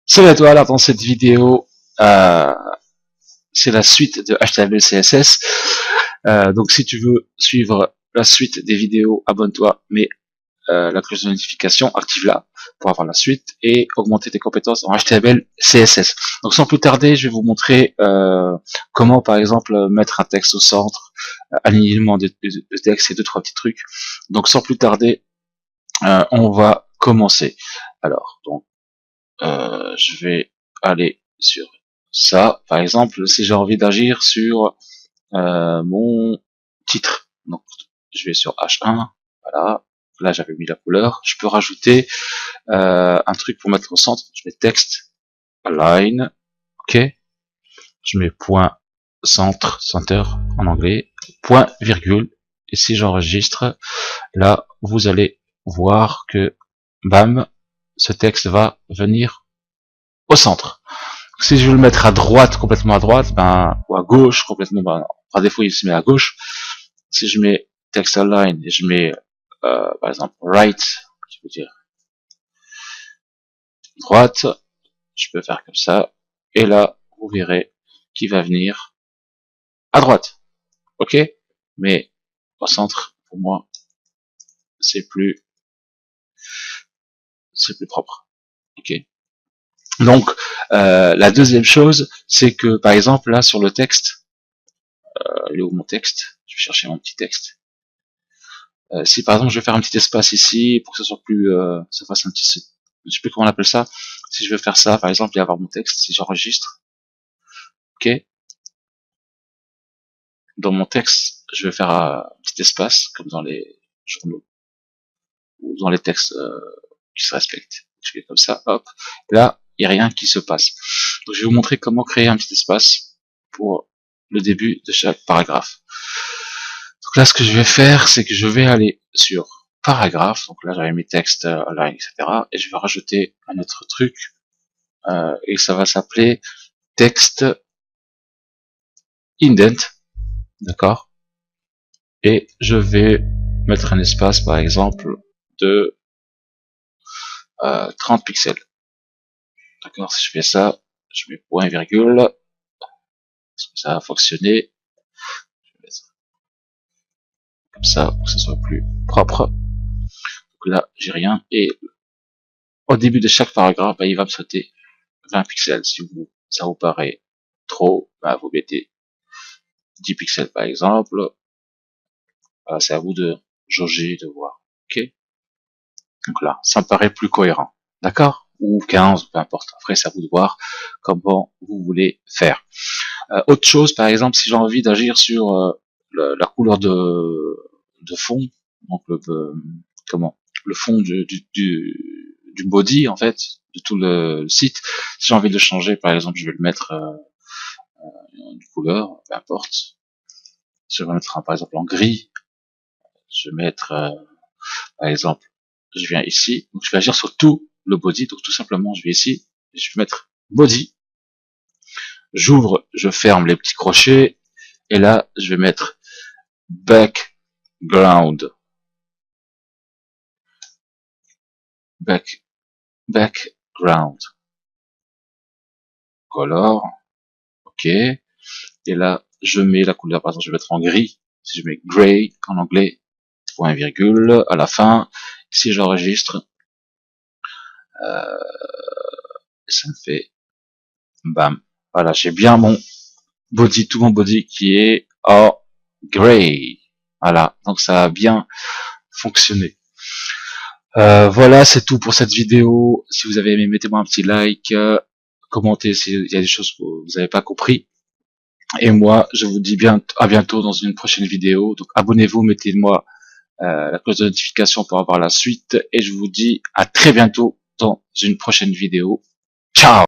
Salut à toi, alors dans cette vidéo, c'est la suite de HTML CSS. Donc si tu veux suivre la suite des vidéos, abonne-toi, mais la cloche de notification, active-la pour avoir la suite et augmenter tes compétences en HTML CSS. Donc sans plus tarder, je vais vous montrer comment par exemple mettre un texte au centre, alignement de texte et deux trois petits trucs. Donc sans plus tarder, on va commencer. Alors donc je vais aller sur ça. Par exemple, si j'ai envie d'agir sur mon titre, donc je vais sur H1, voilà. Là, j'avais mis la couleur. Je peux rajouter un truc pour mettre au centre. Je mets texte, align, ok. Je mets point centre, center en anglais, point virgule. Et si j'enregistre, là, vous allez voir que, bam, ce texte va venir au centre. Si je veux le mettre à droite, complètement à droite, ou à gauche, complètement, par défaut, il se met à gauche. Si je mets text align et je mets, par exemple, right, je veux dire droite, je peux faire comme ça. Et là, vous verrez qu'il va venir à droite. Ok? Mais au centre, pour moi, c'est plus propre. Ok? Donc, la deuxième chose, c'est que, par exemple, là, sur le texte, il est où mon texte? Je vais chercher mon petit texte. Si par exemple je vais faire un petit espace ici pour que ce soit plus, ça fasse un petit, je sais plus comment on appelle ça. Si je veux faire ça, par exemple, et avoir mon texte, si j'enregistre, ok, dans mon texte, je vais faire un petit espace comme dans les journaux ou dans les textes qui se respectent. Je fais comme ça, hop. Et là, il n'y a rien qui se passe. Donc je vais vous montrer comment créer un petit espace pour le début de chaque paragraphe. Donc là, ce que je vais faire, c'est que je vais aller sur paragraphe, donc là j'avais mis texte, align, etc. Et je vais rajouter un autre truc, et ça va s'appeler texte indent, d'accord. Et je vais mettre un espace, par exemple, de 30 pixels, d'accord. Si je fais ça, je mets point virgule, ça va fonctionner. Je vais mettre comme ça pour que ce soit plus propre. Donc là, j'ai rien. Et au début de chaque paragraphe, il va me sauter 20 pixels. Si ça vous paraît trop, vous mettez 10 pixels par exemple. Voilà, c'est à vous de jauger, de voir. Ok. Donc là, ça me paraît plus cohérent. D'accord? Ou 15, peu importe. Après, c'est à vous de voir comment vous voulez faire. Autre chose, par exemple, si j'ai envie d'agir sur la couleur de fond, donc le fond du body, en fait, de tout le site. Si j'ai envie de le changer, par exemple, je vais le mettre une couleur, peu importe. Je vais mettre par exemple en gris. Je vais mettre par exemple, je viens ici, donc je vais agir sur tout le body. Donc tout simplement, je vais ici, je vais mettre body. J'ouvre, je ferme les petits crochets et là, je vais mettre background. Background. Color. Ok. Et là, je mets la couleur, par exemple, je vais mettre en gris. Si je mets gray en anglais, point virgule à la fin. Si j'enregistre, ça me fait bam. Voilà, j'ai bien mon body, tout mon body qui est en gray. Voilà, donc ça a bien fonctionné. Voilà, c'est tout pour cette vidéo. Si vous avez aimé, mettez-moi un petit like, commentez s'il y a des choses que vous n'avez pas compris. Et moi, je vous dis bien à bientôt dans une prochaine vidéo. Donc abonnez-vous, mettez-moi la cloche de notification pour avoir la suite. Et je vous dis à très bientôt dans une prochaine vidéo. Ciao!